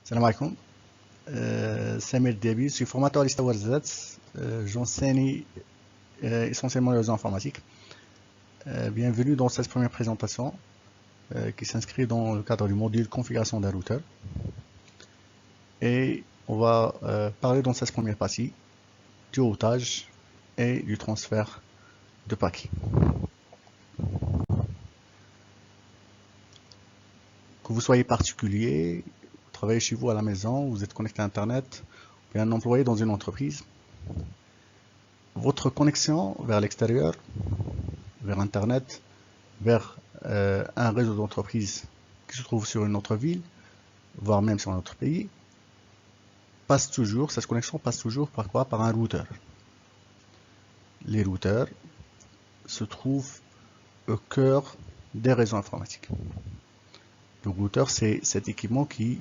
Salam alaikum. Samir Diaby, je suis formateur à l'Istawa Z. J'enseigne essentiellement les réseaux informatiques. Bienvenue dans cette première présentation qui s'inscrit dans le cadre du module configuration d'un routeur. Et on va parler dans cette première partie du routage et du transfert de paquets. Que vous soyez particulier, vous travaillez chez vous à la maison, vous êtes connecté à Internet, ou bien un employé dans une entreprise, votre connexion vers l'extérieur, vers Internet, vers un réseau d'entreprises qui se trouve sur une autre ville, voire même sur un autre pays, cette connexion passe toujours par quoi? Par un routeur. Les routeurs se trouvent au cœur des réseaux informatiques. Le routeur, c'est cet équipement qui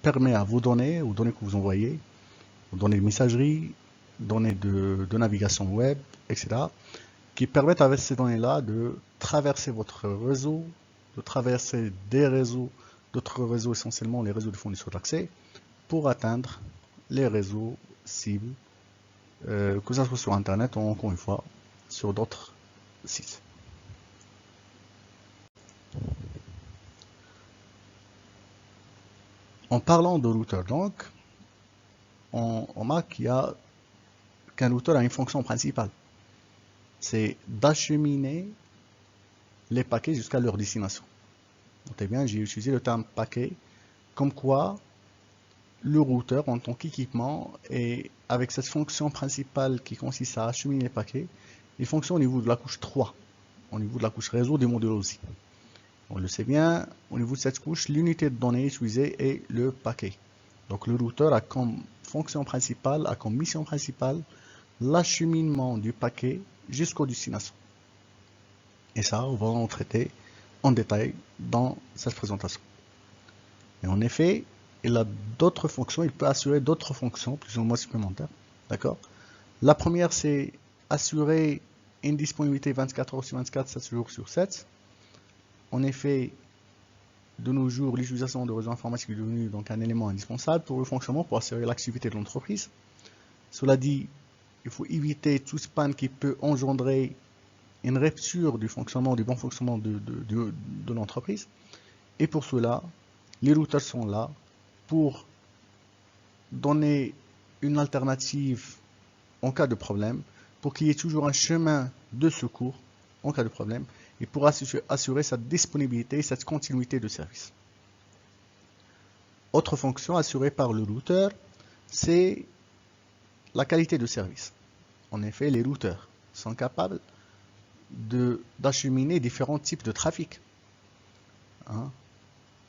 permet à vos données, aux données que vous envoyez, aux données de messagerie, données de navigation web, etc., qui permettent avec ces données-là de traverser votre réseau, de traverser des réseaux, d'autres réseaux, essentiellement les réseaux de fournisseurs d'accès, pour atteindre les réseaux cibles, que ce soit sur Internet ou encore une fois sur d'autres sites. En parlant de routeur, donc, on remarque qu'un routeur a une fonction principale. C'est d'acheminer les paquets jusqu'à leur destination. Notez bien, j'ai utilisé le terme paquet, comme quoi le routeur en tant qu'équipement et avec cette fonction principale qui consiste à acheminer les paquets, il fonctionne au niveau de la couche 3, au niveau de la couche réseau des modules aussi. On le sait bien, au niveau de cette couche, l'unité de données utilisée est le paquet. Donc le routeur a comme fonction principale, a comme mission principale l'acheminement du paquet jusqu'aux destinations. Et ça, on va en traiter en détail dans cette présentation. Et en effet, il a d'autres fonctions, il peut assurer d'autres fonctions, plus ou moins supplémentaires. D'accord? La première, c'est assurer une disponibilité 24 heures sur 24, 7 jours sur 7. En effet, de nos jours, l'utilisation de réseaux informatiques est devenue donc un élément indispensable pour le fonctionnement, pour assurer l'activité de l'entreprise. Cela dit, il faut éviter tout span qui peut engendrer une rupture du fonctionnement, du bon fonctionnement de l'entreprise. Et pour cela, les routeurs sont là pour donner une alternative en cas de problème, pour qu'il y ait toujours un chemin de secours en cas de problème, et pour assurer cette disponibilité, cette continuité de service. Autre fonction assurée par le routeur, c'est la qualité de service. En effet, les routeurs sont capables d'acheminer différents types de trafic.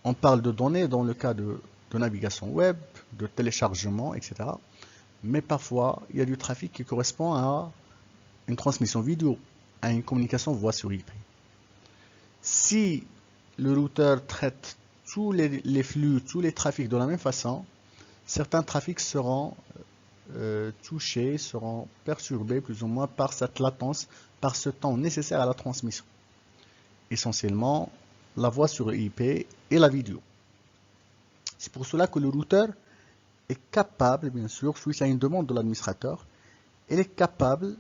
On parle de données dans le cas de navigation web, de téléchargement, etc. Mais parfois, il y a du trafic qui correspond à une transmission vidéo, à une communication voix sur IP. Si le routeur traite tous les flux, tous les trafics de la même façon, certains trafics seront touchés, seront perturbés plus ou moins par cette latence, par ce temps nécessaire à la transmission. Essentiellement, la voix sur IP et la vidéo. C'est pour cela que le routeur est capable, bien sûr, suite à une demande de l'administrateur, il est capable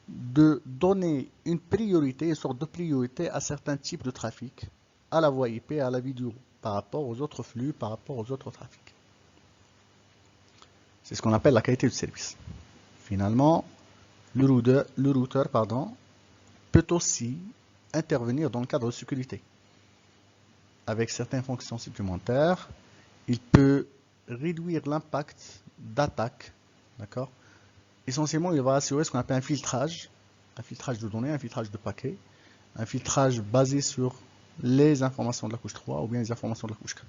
de donner une priorité, une sorte de priorité à certains types de trafic, à la voix IP, à la vidéo, par rapport aux autres flux, par rapport aux autres trafics. C'est ce qu'on appelle la qualité de service. Finalement, le routeur peut aussi intervenir dans le cadre de sécurité. Avec certaines fonctions supplémentaires, il peut réduire l'impact d'attaque. D'accord? Essentiellement, il va assurer ce qu'on appelle un filtrage de données, un filtrage de paquets, un filtrage basé sur les informations de la couche 3 ou bien les informations de la couche 4.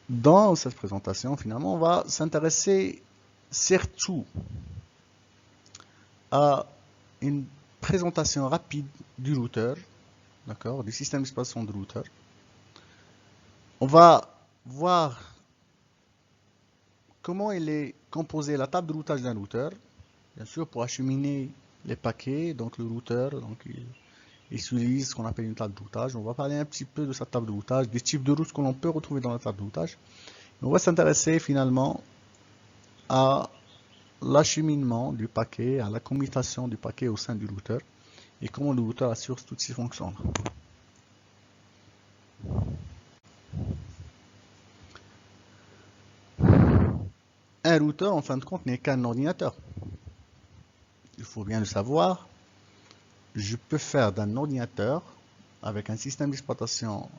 Dans cette présentation, finalement, on va s'intéresser surtout à une présentation rapide du routeur, d'accord, du système d'exploitation de routeur. On va voir comment il est composé la table de routage d'un routeur, bien sûr pour acheminer les paquets. Donc le routeur, donc il utilise ce qu'on appelle une table de routage. On va parler un petit peu de cette table de routage, des types de routes que l'on peut retrouver dans la table de routage. On va s'intéresser finalement à l'acheminement du paquet, à la commutation du paquet au sein du routeur et comment le routeur assure toutes ces fonctions. Un routeur, en fin de compte, n'est qu'un ordinateur. Il faut bien le savoir. Je peux faire d'un ordinateur, avec un système d'exploitation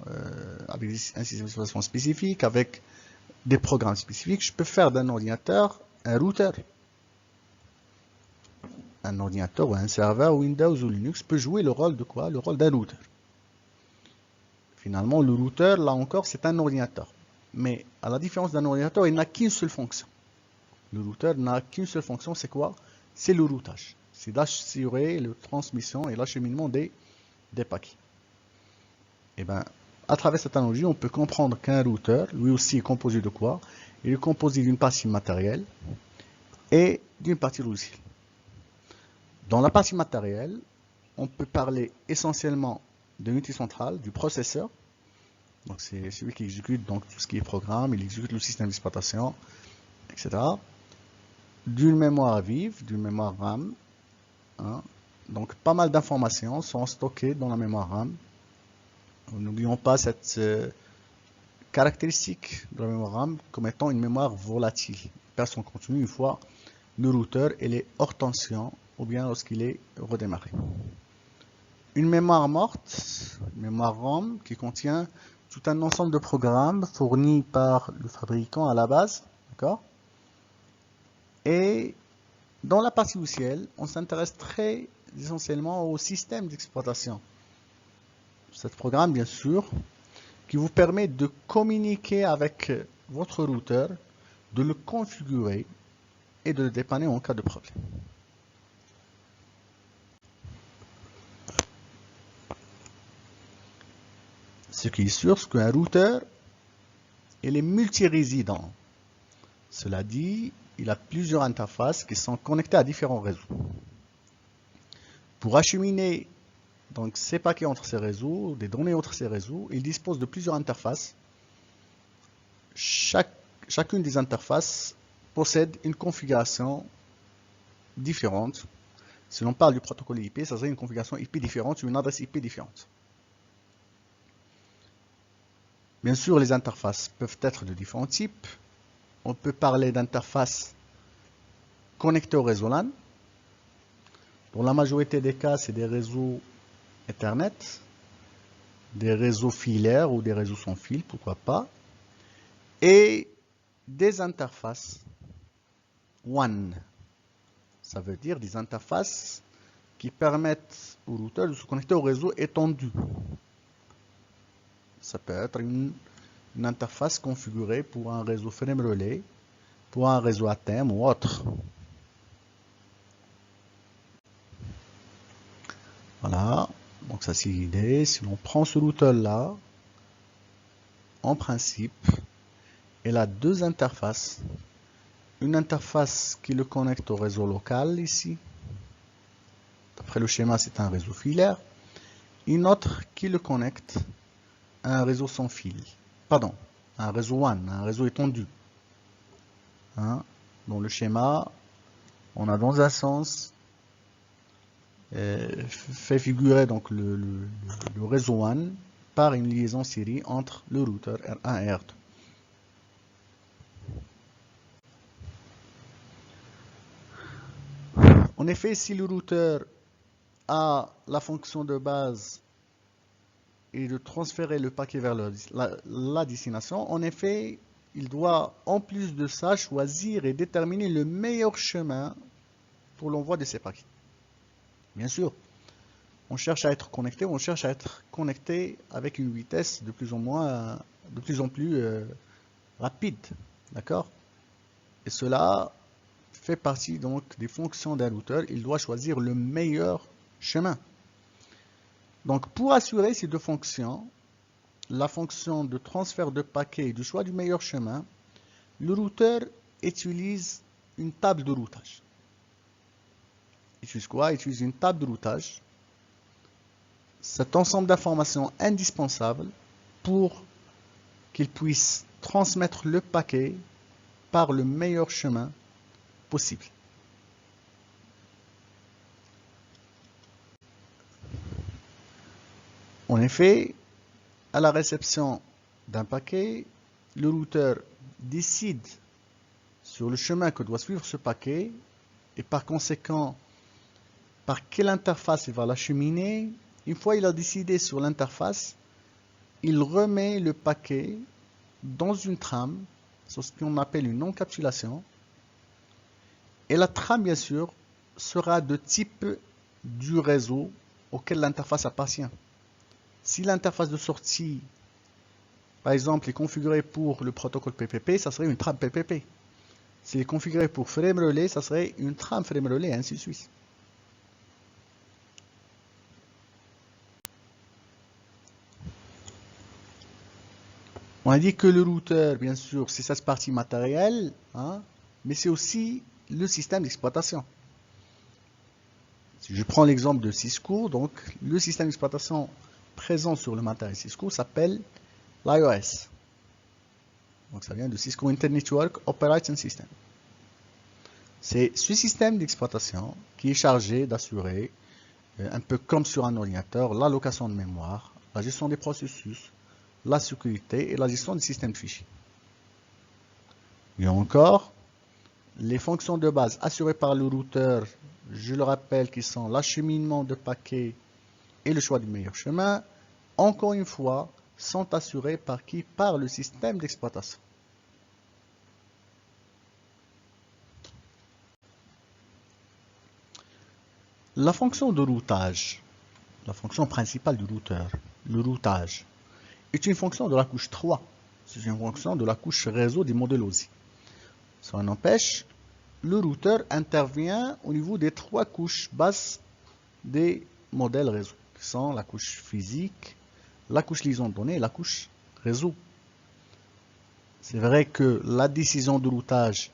spécifique, avec des programmes spécifiques, je peux faire d'un ordinateur un routeur. Un ordinateur ou un serveur Windows ou Linux peut jouer le rôle de quoi? Le rôle d'un routeur. Finalement, le routeur, là encore, c'est un ordinateur. Mais à la différence d'un ordinateur, il n'a qu'une seule fonction. Le routeur n'a qu'une seule fonction, c'est quoi? C'est le routage. C'est d'assurer la transmission et l'acheminement des paquets. Et bien, à travers cette analogie, on peut comprendre qu'un routeur, lui aussi, est composé de quoi? Il est composé d'une partie matérielle et d'une partie logicielle. Dans la partie matérielle, on peut parler essentiellement de l'unité centrale, du processeur. Donc c'est celui qui exécute donc tout ce qui est programme, il exécute le système d'exploitation, etc. D'une mémoire vive, d'une mémoire RAM. Hein. Donc pas mal d'informations sont stockées dans la mémoire RAM. N'oublions pas cette caractéristique de la mémoire RAM comme étant une mémoire volatile. Il perd son contenu une fois le routeur est hors tension ou bien lorsqu'il est redémarré. Une mémoire morte, une mémoire RAM qui contient tout un ensemble de programmes fournis par le fabricant à la base, d'accord? Et dans la partie logicielle, on s'intéresse très essentiellement au système d'exploitation. Ce programme, bien sûr, qui vous permet de communiquer avec votre routeur, de le configurer et de le dépanner en cas de problème. Ce qui est sûr, c'est qu'un routeur, il est multirésident. Cela dit, il a plusieurs interfaces qui sont connectées à différents réseaux. Pour acheminer donc, ces paquets entre ces réseaux, des données entre ces réseaux, il dispose de plusieurs interfaces. Chacune des interfaces possède une configuration différente. Si l'on parle du protocole IP, ça serait une configuration IP différente ou une adresse IP différente. Bien sûr, les interfaces peuvent être de différents types. On peut parler d'interfaces connectées au réseau LAN. Dans la majorité des cas, c'est des réseaux Ethernet, des réseaux filaires ou des réseaux sans fil, pourquoi pas. Et des interfaces WAN. Ça veut dire des interfaces qui permettent au routeur de se connecter au réseau étendu. Ça peut être une interface configurée pour un réseau frame relay, pour un réseau à thème ou autre. Voilà, donc ça c'est l'idée. Si l'on prend ce routeur là, en principe, il a deux interfaces. Une interface qui le connecte au réseau local ici. D'après le schéma, c'est un réseau filaire. Une autre qui le connecte à un réseau sans fil. Pardon, un réseau WAN, un réseau étendu. Hein? Dans le schéma, on a dans un sens fait figurer donc le réseau WAN par une liaison série entre le routeur R1 et R2. En effet, si le routeur a la fonction de base et de transférer le paquet vers la destination, en effet, il doit en plus de ça choisir et déterminer le meilleur chemin pour l'envoi de ces paquets. Bien sûr, on cherche à être connecté, on cherche à être connecté avec une vitesse de plus en plus rapide, d'accord? Et cela fait partie donc des fonctions d'un routeur. Il doit choisir le meilleur chemin. Donc, pour assurer ces deux fonctions, la fonction de transfert de paquets et du choix du meilleur chemin, le routeur utilise une table de routage. Il utilise quoi? Il utilise une table de routage. cet ensemble d'informations indispensables pour qu'il puisse transmettre le paquet par le meilleur chemin possible. En effet, à la réception d'un paquet, le routeur décide sur le chemin que doit suivre ce paquet et par conséquent par quelle interface il va l'acheminer. Une fois il a décidé sur l'interface, il remet le paquet dans une trame, c'est ce qu'on appelle une encapsulation. Et la trame, bien sûr, sera de type du réseau auquel l'interface appartient. Si l'interface de sortie, par exemple, est configurée pour le protocole PPP, ça serait une trame PPP. S'il est configuré pour frame relais, ça serait une trame frame relais, et ainsi de suite. On a dit que le routeur, bien sûr, c'est sa partie matérielle, hein, mais c'est aussi le système d'exploitation. Si je prends l'exemple de Cisco, donc le système d'exploitation présent sur le matériel Cisco s'appelle l'iOS. Donc ça vient de Cisco Internet Network Operating System. C'est ce système d'exploitation qui est chargé d'assurer, un peu comme sur un ordinateur, l'allocation de mémoire, la gestion des processus, la sécurité et la gestion du système de fichiers. Et encore, les fonctions de base assurées par le routeur, je le rappelle, qui sont l'acheminement de paquets et le choix du meilleur chemin, encore une fois, sont assurées par qui? Par le système d'exploitation. La fonction de routage, la fonction principale du routeur, le routage, est une fonction de la couche 3. C'est une fonction de la couche réseau des modèles OSI. Ça n'empêche, le routeur intervient au niveau des 3 couches basses des modèles réseau, qui sont la couche physique, la couche liaison de données et la couche réseau. C'est vrai que la décision de routage,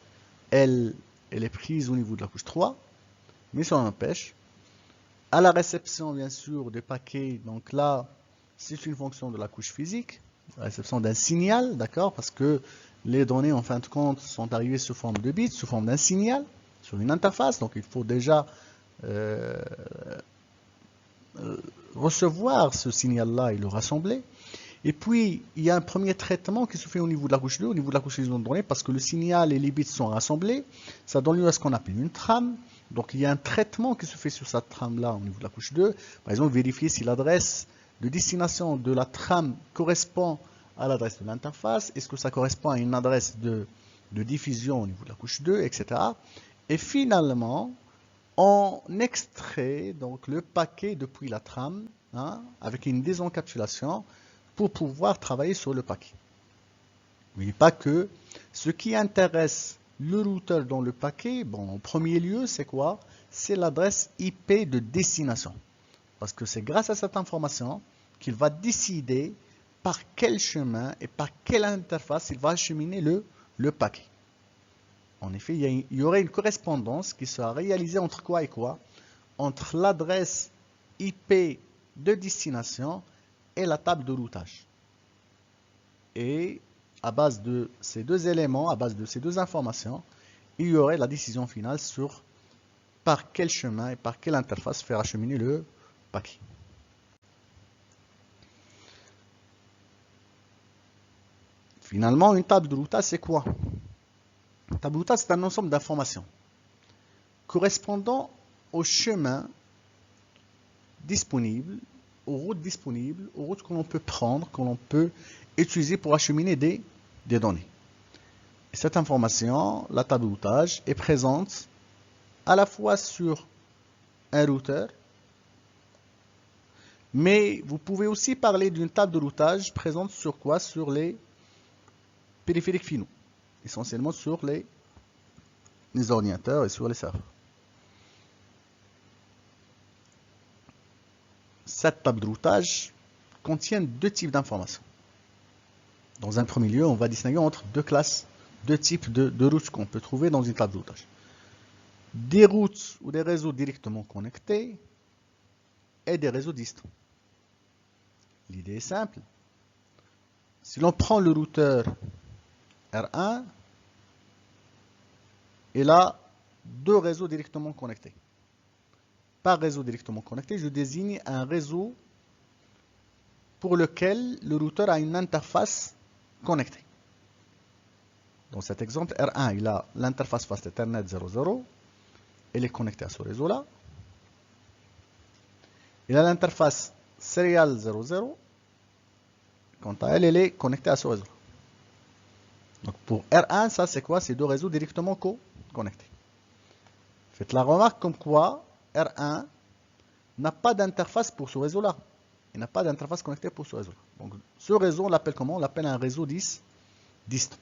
elle est prise au niveau de la couche 3, mais ça n'empêche, à la réception, bien sûr, des paquets, donc là, c'est une fonction de la couche physique, la réception d'un signal, d'accord, parce que les données, en fin de compte, sont arrivées sous forme de bits, sous forme d'un signal, sur une interface, donc il faut déjà recevoir ce signal-là et le rassembler. Et puis, il y a un premier traitement qui se fait au niveau de la couche 2, au niveau de la couche liaison de données, parce que le signal et les bits sont rassemblés, ça donne lieu à ce qu'on appelle une trame. Donc, il y a un traitement qui se fait sur cette trame-là au niveau de la couche 2. Par exemple, vérifier si l'adresse de destination de la trame correspond à l'adresse de l'interface, est-ce que ça correspond à une adresse de diffusion au niveau de la couche 2, etc. Et finalement, on extrait donc le paquet depuis la trame, hein, avec une désencapsulation, pour pouvoir travailler sur le paquet. N'oubliez pas que ce qui intéresse le routeur dans le paquet, bon, en premier lieu, c'est quoi? C'est l'adresse IP de destination. Parce que c'est grâce à cette information qu'il va décider par quel chemin et par quelle interface il va acheminer le paquet. En effet, il y aurait une correspondance qui sera réalisée entre quoi et quoi? Entre l'adresse IP de destination et la table de routage. Et à base de ces deux éléments, à base de ces deux informations, il y aurait la décision finale sur par quel chemin et par quelle interface faire acheminer le paquet. Finalement, une table de routage, c'est quoi? Une table de routage, c'est un ensemble d'informations correspondant au chemin disponible, aux routes disponibles, aux routes que l'on peut prendre, que l'on peut utiliser pour acheminer des données. Et cette information, la table de routage, est présente à la fois sur un routeur, mais vous pouvez aussi parler d'une table de routage présente sur quoi? Sur les périphériques finaux, essentiellement sur les ordinateurs et sur les serveurs. Cette table de routage contient deux types d'informations. Dans un premier lieu, on va distinguer entre deux classes, deux types de routes qu'on peut trouver dans une table de routage. Des routes ou des réseaux directement connectés et des réseaux distants. L'idée est simple. Si l'on prend le routeur R1, il a deux réseaux directement connectés. Par réseau directement connecté, je désigne un réseau pour lequel le routeur a une interface connectée. Dans cet exemple, R1, il a l'interface Fast Ethernet 00. Elle est connectée à ce réseau-là. Il a l'interface Serial 00. Quant à elle, elle est connectée à ce réseau. Donc pour R1, ça c'est quoi? C'est deux réseaux directement connectés. Faites la remarque comme quoi R1 n'a pas d'interface pour ce réseau-là. Il n'a pas d'interface connectée pour ce réseau-là. Donc ce réseau, on l'appelle comment? On l'appelle un réseau distant.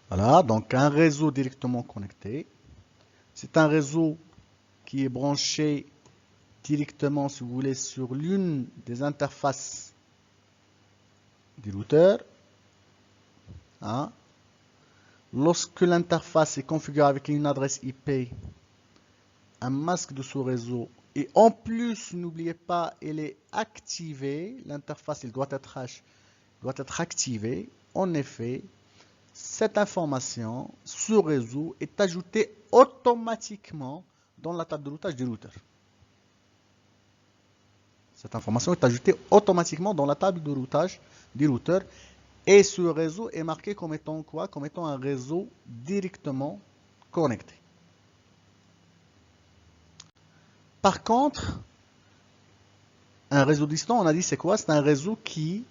Voilà, donc un réseau directement connecté. C'est un réseau qui est branché directement, si vous voulez, sur l'une des interfaces du routeur. Hein. Lorsque l'interface est configurée avec une adresse IP, un masque de ce réseau, et en plus, n'oubliez pas, elle est activée, l'interface doit être activée. En effet, cette information, ce réseau, est ajoutée automatiquement dans la table de routage du routeur. Cette information est ajoutée automatiquement dans la table de routage du routeur. Et ce réseau est marqué comme étant quoi? Comme étant un réseau directement connecté. Par contre, un réseau distant, on a dit c'est quoi? C'est un réseau qui,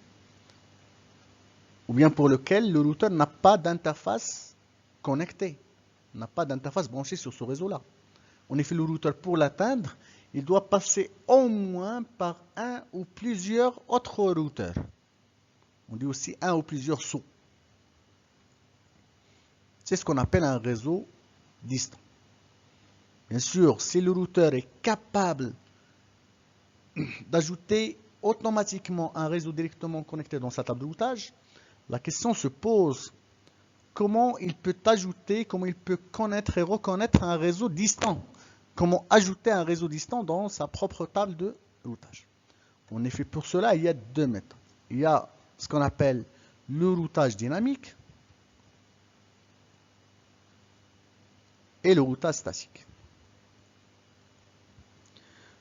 ou bien pour lequel le routeur n'a pas d'interface connectée, n'a pas d'interface branchée sur ce réseau-là. En effet, le routeur, pour l'atteindre, il doit passer au moins par un ou plusieurs autres routeurs. On dit aussi un ou plusieurs sauts. C'est ce qu'on appelle un réseau distant. Bien sûr, si le routeur est capable d'ajouter automatiquement un réseau directement connecté dans sa table de routage, la question se pose, comment il peut ajouter, comment il peut connaître et reconnaître un réseau distant? Comment ajouter un réseau distant dans sa propre table de routage? En effet, pour cela, il y a deux méthodes. Il y a ce qu'on appelle le routage dynamique et le routage statique.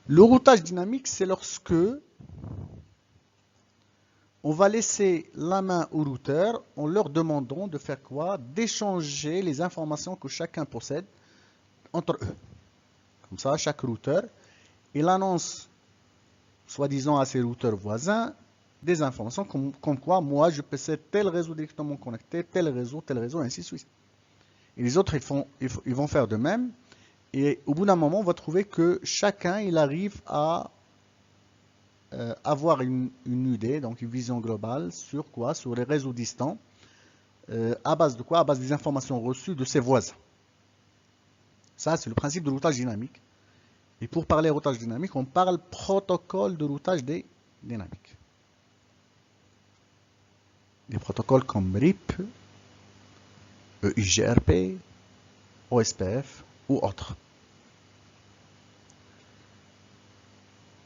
Le routage dynamique, c'est lorsque on va laisser la main au routeur en leur demandant de faire quoi? D'échanger les informations que chacun possède entre eux. Comme ça, chaque routeur, il annonce, soi-disant à ses routeurs voisins, des informations comme quoi moi je possède tel réseau directement connecté, tel réseau, ainsi de suite. Et les autres, ils vont faire de même. Et au bout d'un moment, on va trouver que chacun, il arrive à avoir une idée, donc une vision globale sur quoi? Sur les réseaux distants. À base de quoi? À base des informations reçues de ses voisins. Ça, c'est le principe de routage dynamique. Et pour parler routage dynamique, on parle protocole de routage dynamique. Des protocoles comme RIP, EIGRP, OSPF ou autres.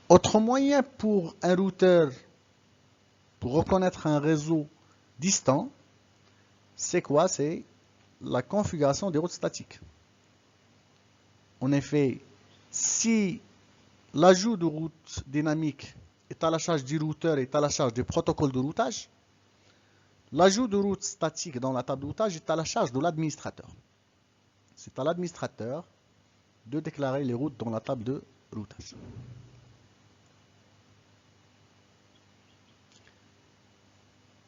Autre moyen pour un routeur, pour reconnaître un réseau distant, c'est quoi? C'est la configuration des routes statiques. En effet, si l'ajout de route dynamique est à la charge du routeur et est à la charge du protocole de routage, l'ajout de route statique dans la table de routage est à la charge de l'administrateur. C'est à l'administrateur de déclarer les routes dans la table de routage.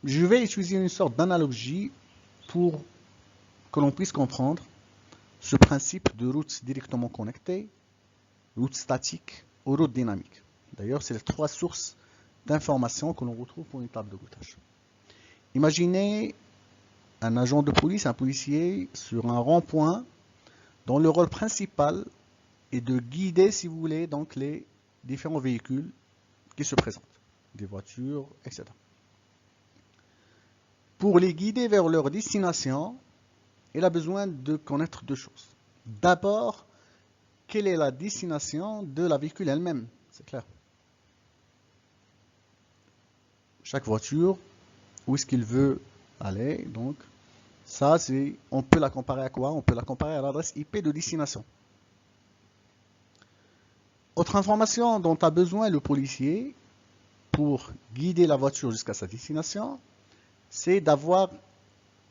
Je vais utiliser une sorte d'analogie pour que l'on puisse comprendre ce principe de route directement connectée, route statique ou route dynamique. D'ailleurs, c'est les trois sources d'informations que l'on retrouve pour une table de routage. Imaginez un agent de police, un policier, sur un rond-point dont le rôle principal est de guider, si vous voulez, donc les différents véhicules qui se présentent, des voitures, etc. Pour les guider vers leur destination, il a besoin de connaître deux choses. D'abord, quelle est la destination de la véhicule elle-même. C'est clair. Chaque voiture, où est-ce qu'il veut aller. Donc, ça, on peut la comparer à quoi? On peut la comparer à l'adresse IP de destination. Autre information dont a besoin le policier pour guider la voiture jusqu'à sa destination, c'est d'avoir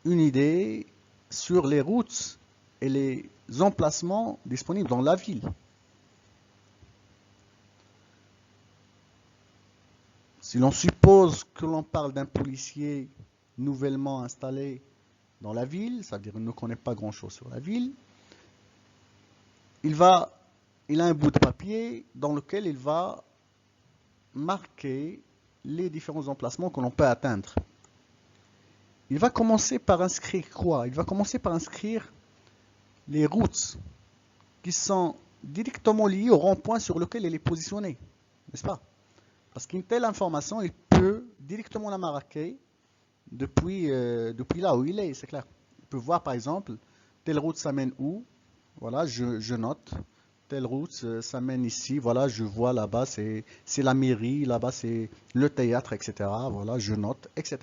une idée sur les routes et les emplacements disponibles dans la ville. Si l'on suppose que l'on parle d'un policier nouvellement installé dans la ville, c'est-à-dire qu'il ne connaît pas grand-chose sur la ville, il a un bout de papier dans lequel il va marquer les différents emplacements que l'on peut atteindre. Il va commencer par inscrire quoi? Il va commencer par inscrire les routes qui sont directement liées au rond-point sur lequel elle est positionnée, n'est-ce pas? Parce qu'une telle information, il peut directement la marquer depuis là où il est, c'est clair. Il peut voir par exemple, telle route ça mène où? Voilà, je note. Telle route, ça mène ici, voilà, je vois là-bas, c'est la mairie, là-bas c'est le théâtre, etc. Voilà, je note, etc.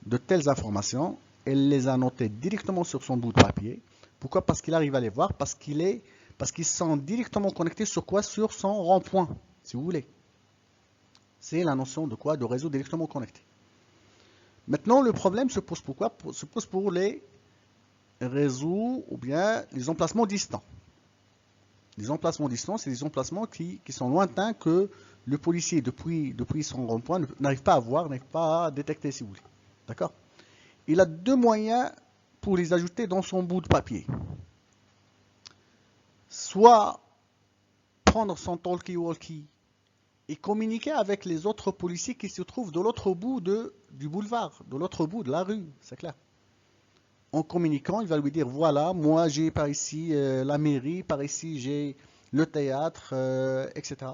De telles informations, elle les a notées directement sur son bout de papier. Pourquoi? Parce qu'il arrive à les voir, parce qu'ils sont directement connectés sur quoi? Sur son rond-point, si vous voulez. C'est la notion de quoi? De réseau directement connecté. Maintenant, le problème se pose pourquoi? Se pose pour les réseaux ou bien les emplacements distants. Les emplacements distants, c'est des emplacements qui sont lointains que le policier, depuis son rond-point, n'arrive pas à voir, n'arrive pas à détecter, si vous voulez. D'accord? Il a deux moyens pour les ajouter dans son bout de papier. Soit prendre son talkie-walkie et communiquer avec les autres policiers qui se trouvent de l'autre bout du boulevard, de l'autre bout de la rue, c'est clair. En communiquant, il va lui dire, voilà, moi j'ai par ici la mairie, par ici j'ai le théâtre, etc.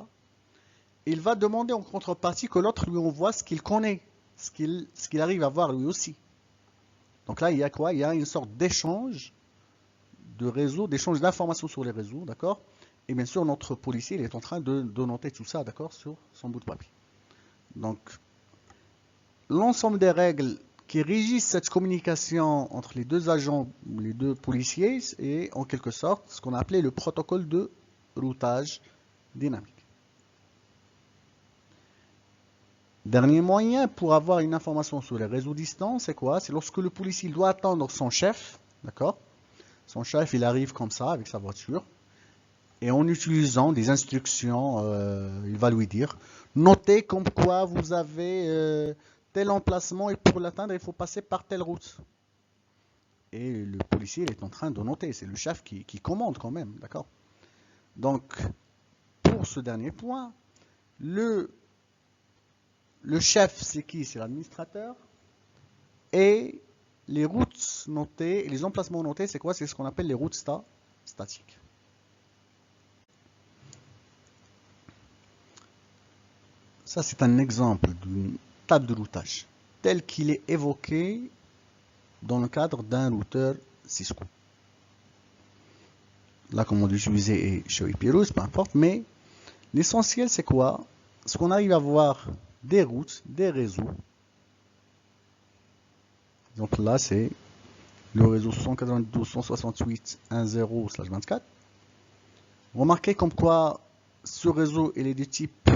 Il va demander en contrepartie que l'autre lui envoie ce qu'il connaît, ce qu'il arrive à voir lui aussi. Donc là, il y a quoi? Il y a une sorte d'échange de réseau, d'échange d'informations sur les réseaux, d'accord? Et bien sûr, notre policier, il est en train de noter tout ça, d'accord, sur son bout de papier. Donc, l'ensemble des règles qui régissent cette communication entre les deux agents, les deux policiers, est en quelque sorte ce qu'on a appelé le protocole de routage dynamique. Dernier moyen pour avoir une information sur les réseaux distants, c'est quoi? C'est lorsque le policier doit attendre son chef, d'accord? Son chef, il arrive comme ça avec sa voiture. Et en utilisant des instructions, il va lui dire, notez comme quoi vous avez tel emplacement et pour l'atteindre, il faut passer par telle route. Et le policier, il est en train de noter, c'est le chef qui commande quand même, d'accord? Donc, pour ce dernier point, le chef, c'est qui? C'est l'administrateur. Et les routes notées, les emplacements notés, c'est quoi? C'est ce qu'on appelle les routes statiques. Ça, c'est un exemple d'une table de routage tel qu'il est évoqué dans le cadre d'un routeur Cisco. La commande utilisée est chez Epirus, peu importe, mais l'essentiel, c'est quoi? C'est qu'on arrive à voir des routes, des réseaux. Donc là, c'est le réseau 192.168.1.0/24. Remarquez comme quoi ce réseau il est du type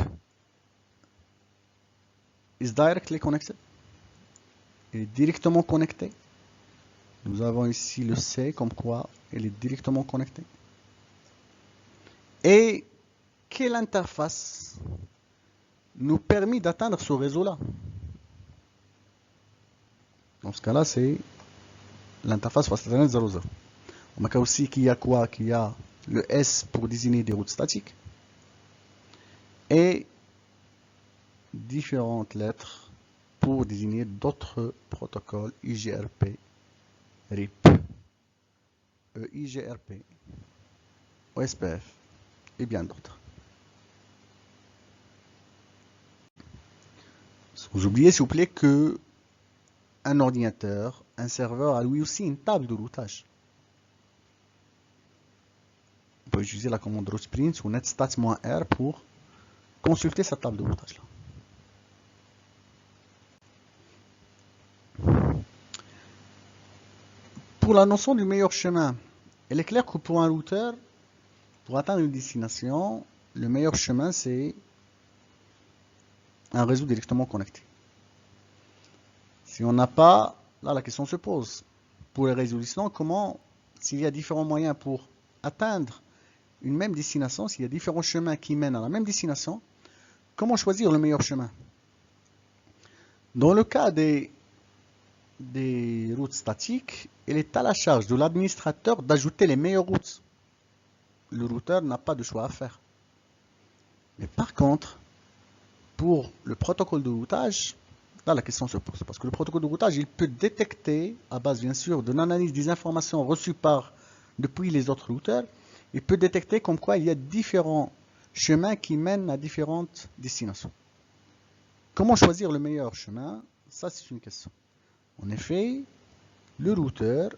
is directly connected. Il est directement connecté. Nous avons ici le C comme quoi il est directement connecté. Et quelle interface nous permet d'atteindre ce réseau-là? Dans ce cas-là, c'est l'interface Fastnet 00. On a aussi qu'il y a quoi? Qu'il y a le S pour désigner des routes statiques et différentes lettres pour désigner d'autres protocoles IGRP, RIP, IGRP, OSPF et bien d'autres. Vous oubliez, s'il vous plaît, que un ordinateur, un serveur a lui aussi une table de routage. peut utiliser la commande route_sprint ou netstats-r pour consulter cette table de routage là. Pour la notion du meilleur chemin, il est clair que pour un routeur, pour atteindre une destination, le meilleur chemin c'est un réseau directement connecté. Si on n'a pas, là la question se pose. Pour les réseaux distants, comment, s'il y a différents moyens pour atteindre une même destination, s'il y a différents chemins qui mènent à la même destination, comment choisir le meilleur chemin? Dans le cas des routes statiques, il est à la charge de l'administrateur d'ajouter les meilleures routes. Le routeur n'a pas de choix à faire. Mais par contre, pour le protocole de routage, là la question se pose. Parce que le protocole de routage, il peut détecter, à base bien sûr de l'analyse des informations reçues depuis les autres routeurs, il peut détecter comme quoi il y a différents chemins qui mènent à différentes destinations. Comment choisir le meilleur chemin? Ça, c'est une question. En effet, le routeur,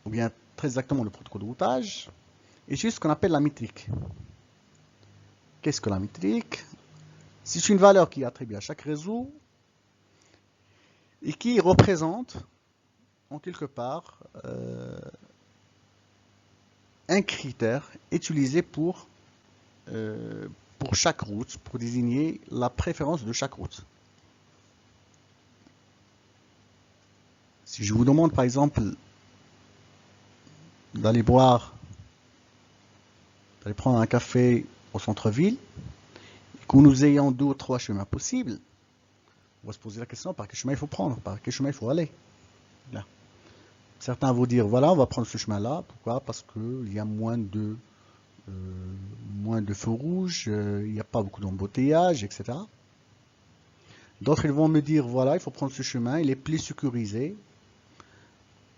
ou bien très exactement le protocole de routage, utilise ce qu'on appelle la métrique. Qu'est-ce que la métrique? C'est une valeur qui est attribuée à chaque réseau et qui représente, en quelque part, un critère utilisé pour chaque route, pour désigner la préférence de chaque route. Si je vous demande par exemple d'aller prendre un café au centre-ville, et que nous ayons 2 ou 3 chemins possibles, on va se poser la question par quel chemin il faut prendre, par quel chemin il faut aller. Là. Certains vont dire voilà, on va prendre ce chemin-là. Pourquoi? Parce qu'il y a moins de feux rouges, il n'y a pas beaucoup d'embouteillages, etc. D'autres ils vont me dire voilà, il faut prendre ce chemin, il est plus sécurisé.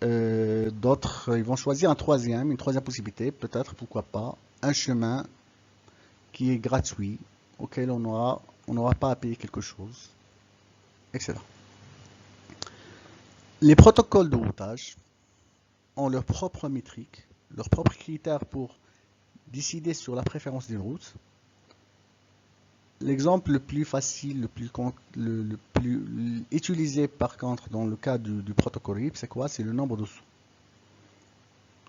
D'autres ils vont choisir une troisième possibilité, peut-être, pourquoi pas, un chemin qui est gratuit, auquel on n'aura pas à payer quelque chose, etc. Les protocoles de routage ont leurs propres métriques, leurs propres critères pour décider sur la préférence d'une route. L'exemple le plus facile, le plus utilisé par contre dans le cas du protocole RIP, c'est quoi? C'est le nombre de sauts.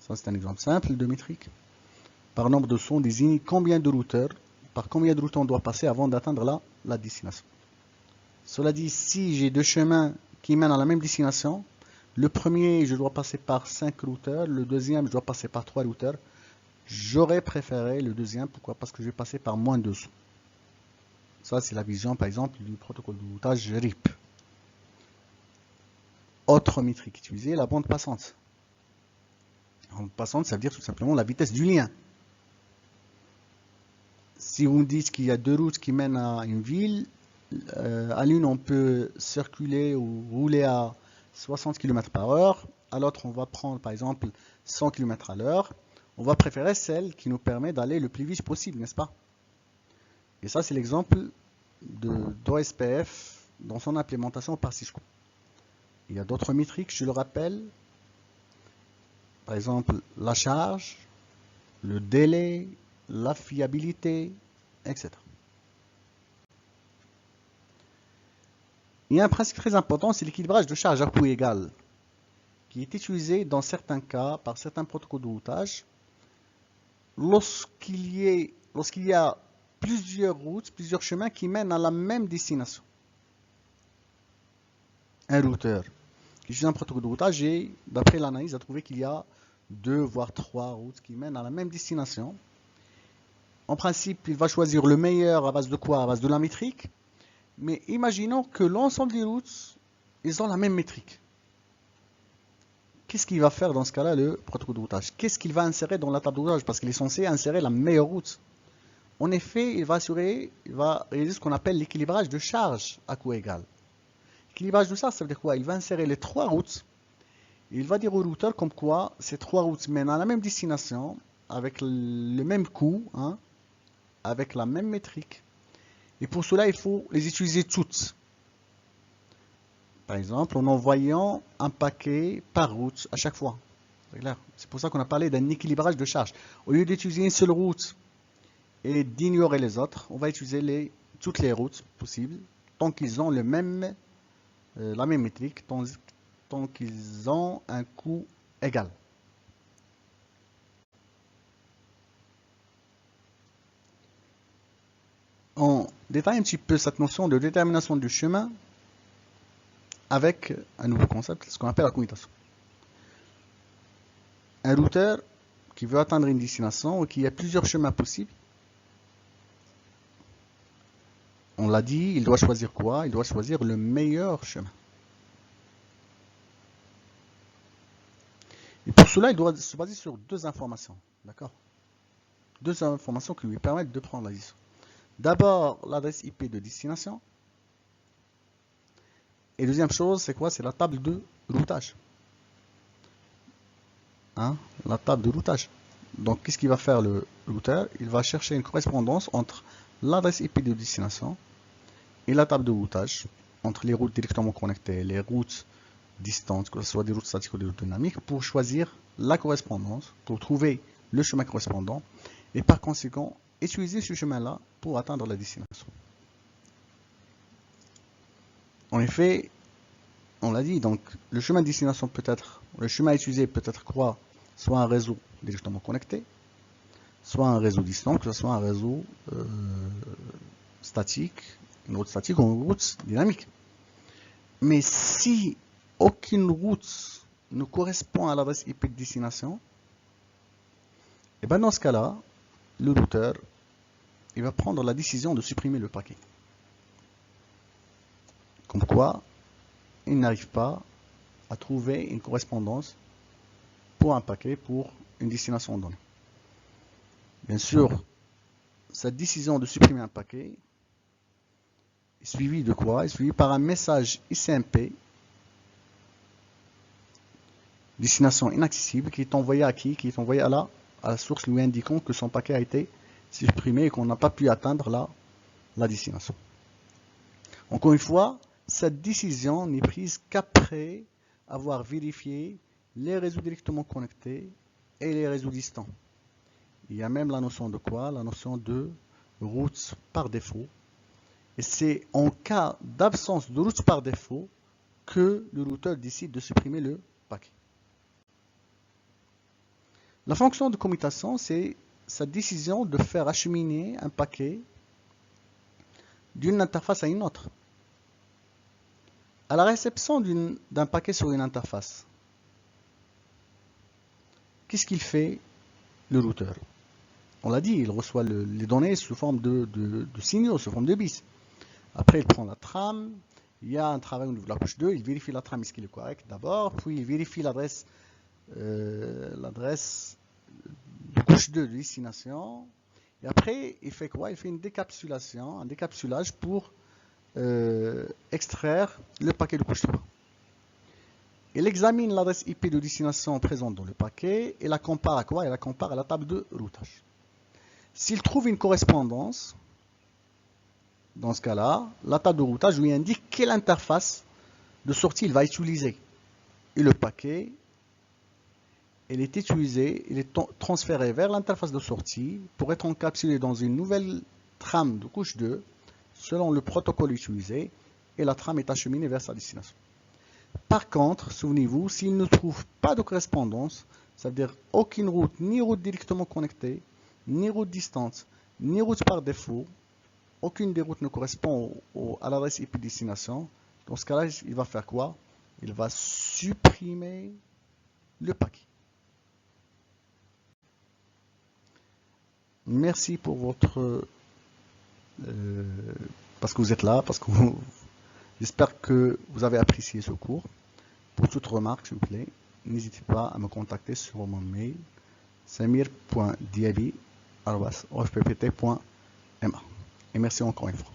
Ça c'est un exemple simple de métrique. Par nombre de sauts, on désigne combien de routeurs, par combien de routeurs on doit passer avant d'atteindre la destination. Cela dit, si j'ai 2 chemins qui mènent à la même destination, le premier je dois passer par 5 routeurs, le deuxième je dois passer par 3 routeurs. J'aurais préféré le deuxième, pourquoi? Parce que je vais passer par moins de sauts. Ça, c'est la vision, par exemple, du protocole de routage RIP. Autre métrique utilisée, la bande passante. La bande passante, ça veut dire tout simplement la vitesse du lien. Si vous me dites qu'il y a 2 routes qui mènent à une ville, à l'une, on peut circuler ou rouler à 60 km/h. À l'autre, on va prendre, par exemple, 100 km/h. On va préférer celle qui nous permet d'aller le plus vite possible, n'est-ce pas? Et ça, c'est l'exemple d'OSPF dans son implémentation par Cisco. Il y a d'autres métriques, je le rappelle. Par exemple, la charge, le délai, la fiabilité, etc. Il y a un principe très important, c'est l'équilibrage de charge à coût égal, qui est utilisé dans certains cas par certains protocoles de routage. Lorsqu'il y a plusieurs routes, plusieurs chemins qui mènent à la même destination. Un routeur qui utilise un protocole de routage et, d'après l'analyse, a trouvé qu'il y a 2 voire 3 routes qui mènent à la même destination. En principe, il va choisir le meilleur à base de quoi? À base de la métrique. Mais imaginons que l'ensemble des routes, ils ont la même métrique. Qu'est-ce qu'il va faire dans ce cas-là, le protocole de routage? Qu'est-ce qu'il va insérer dans la table de routage? Parce qu'il est censé insérer la meilleure route. En effet, il va réaliser ce qu'on appelle l'équilibrage de charge à coût égal. L'équilibrage de charge, ça veut dire quoi? Il va insérer les 3 routes. Et il va dire au routeur comme quoi ces 3 routes mènent à la même destination, avec le même coût, avec la même métrique. Et pour cela, il faut les utiliser toutes. Par exemple, en envoyant un paquet par route à chaque fois. C'est pour ça qu'on a parlé d'un équilibrage de charge. Au lieu d'utiliser une seule route et d'ignorer les autres, on va utiliser toutes les routes possibles tant qu'ils ont la même métrique, tant qu'ils ont un coût égal. On détaille un petit peu cette notion de détermination du chemin avec un nouveau concept, ce qu'on appelle la commutation. Un routeur qui veut atteindre une destination ou qui a plusieurs chemins possibles, on l'a dit, il doit choisir quoi? Il doit choisir le meilleur chemin. Et pour cela, il doit se baser sur deux informations. D'accord? Deux informations qui lui permettent de prendre la décision. D'abord, l'adresse IP de destination. Et deuxième chose, c'est quoi? C'est la table de routage. Hein? La table de routage. Donc, qu'est-ce qu'il va faire le routeur? Il va chercher une correspondance entre l'adresse IP de destination et la table de routage, entre les routes directement connectées, les routes distantes, que ce soit des routes statiques ou des routes dynamiques, pour choisir la correspondance, pour trouver le chemin correspondant, et par conséquent, utiliser ce chemin-là pour atteindre la destination. En effet, on l'a dit, donc le chemin de destination peut être, le chemin utilisé peut être quoi? Soit un réseau directement connecté, soit un réseau distant, que ce soit un réseau statique, une route statique ou une route dynamique. Mais si aucune route ne correspond à l'adresse IP de destination, et bien dans ce cas-là, le routeur il va prendre la décision de supprimer le paquet. Comme quoi, il n'arrive pas à trouver une correspondance pour un paquet pour une destination donnée. Bien sûr, cette décision de supprimer un paquet est suivie de quoi? Est suivie par un message ICMP, destination inaccessible, qui est envoyé à qui? Qui est envoyé à la source lui indiquant que son paquet a été supprimé et qu'on n'a pas pu atteindre la destination. Encore une fois, cette décision n'est prise qu'après avoir vérifié les réseaux directement connectés et les réseaux distants. Il y a même la notion de quoi? La notion de route par défaut. Et c'est en cas d'absence de route par défaut que le routeur décide de supprimer le paquet. La fonction de commutation, c'est sa décision de faire acheminer un paquet d'une interface à une autre. À la réception d'un paquet sur une interface, qu'est-ce qu'il fait le routeur? On l'a dit, il reçoit les données sous forme de signaux, sous forme de bits. Après, il prend la trame, il y a un travail au niveau de la couche 2, il vérifie la trame, est-ce qu'il est correct d'abord, puis il vérifie l'adresse de couche 2 de destination, et après, il fait quoi? Il fait une décapsulation, un décapsulage pour extraire le paquet de couche 3. Il examine l'adresse IP de destination présente dans le paquet et la compare à quoi? Il la compare à la table de routage. S'il trouve une correspondance, dans ce cas-là, la table de routage lui indique quelle interface de sortie il va utiliser. Et le paquet, il est utilisé, il est transféré vers l'interface de sortie pour être encapsulé dans une nouvelle trame de couche 2 selon le protocole utilisé et la trame est acheminée vers sa destination. Par contre, souvenez-vous, s'il ne trouve pas de correspondance, ça veut dire aucune route, ni route directement connectée, ni route distante, ni route par défaut, aucune des routes ne correspond à l'adresse IP destination, dans ce cas-là, il va faire quoi? Il va supprimer le paquet. Merci pour votre... parce que vous êtes là, parce que j'espère que vous avez apprécié ce cours. Pour toute remarque, s'il vous plaît, n'hésitez pas à me contacter sur mon mail samir.diaby@ofppt.ma. Et merci encore une fois.